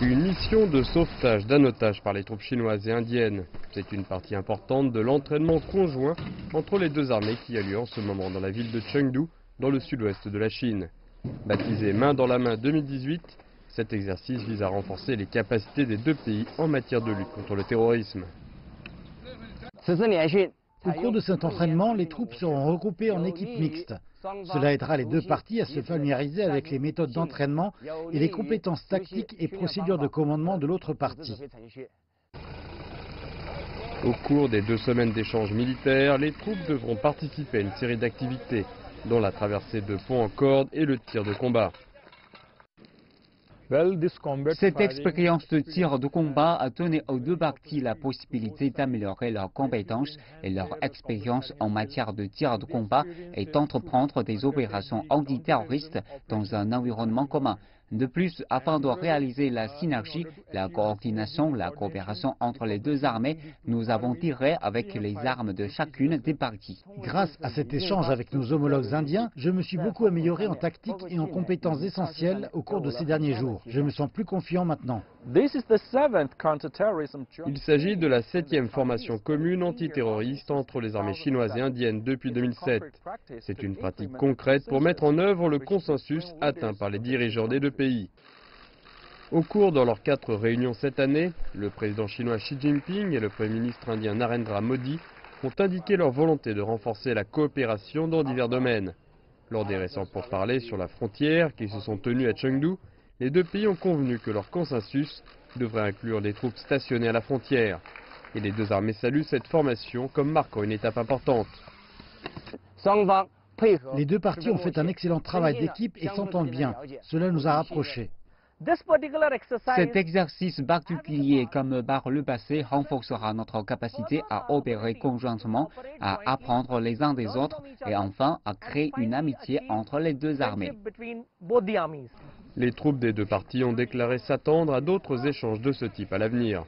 Une mission de sauvetage d'un otage par les troupes chinoises et indiennes. C'est une partie importante de l'entraînement conjoint entre les deux armées qui a lieu en ce moment dans la ville de Chengdu, dans le sud-ouest de la Chine. Baptisé Main dans la main 2018, cet exercice vise à renforcer les capacités des deux pays en matière de lutte contre le terrorisme. Au cours de cet entraînement, les troupes seront regroupées en équipes mixtes. Cela aidera les deux parties à se familiariser avec les méthodes d'entraînement et les compétences tactiques et procédures de commandement de l'autre partie. Au cours des 2 semaines d'échanges militaires, les troupes devront participer à une série d'activités, dont la traversée de ponts en corde et le tir de combat. Cette expérience de tir de combat a donné aux deux parties la possibilité d'améliorer leurs compétences et leur expérience en matière de tir de combat et d'entreprendre des opérations antiterroristes dans un environnement commun. De plus, afin de réaliser la synergie, la coordination, la coopération entre les deux armées, nous avons tiré avec les armes de chacune des parties. Grâce à cet échange avec nos homologues indiens, je me suis beaucoup amélioré en tactique et en compétences essentielles au cours de ces derniers jours. Je me sens plus confiant maintenant. Il s'agit de la 7e formation commune antiterroriste entre les armées chinoises et indiennes depuis 2007. C'est une pratique concrète pour mettre en œuvre le consensus atteint par les dirigeants des deux pays. Au cours de leurs 4 réunions cette année, le président chinois Xi Jinping et le Premier ministre indien Narendra Modi ont indiqué leur volonté de renforcer la coopération dans divers domaines. Lors des récents pourparlers sur la frontière qui se sont tenus à Chengdu, les deux pays ont convenu que leur consensus devrait inclure des troupes stationnées à la frontière. Et les deux armées saluent cette formation comme marquant une étape importante. Les deux parties ont fait un excellent travail d'équipe et s'entendent bien. Cela nous a rapprochés. Cet exercice particulier, comme par le passé, renforcera notre capacité à opérer conjointement, à apprendre les uns des autres et enfin à créer une amitié entre les deux armées. Les troupes des deux parties ont déclaré s'attendre à d'autres échanges de ce type à l'avenir.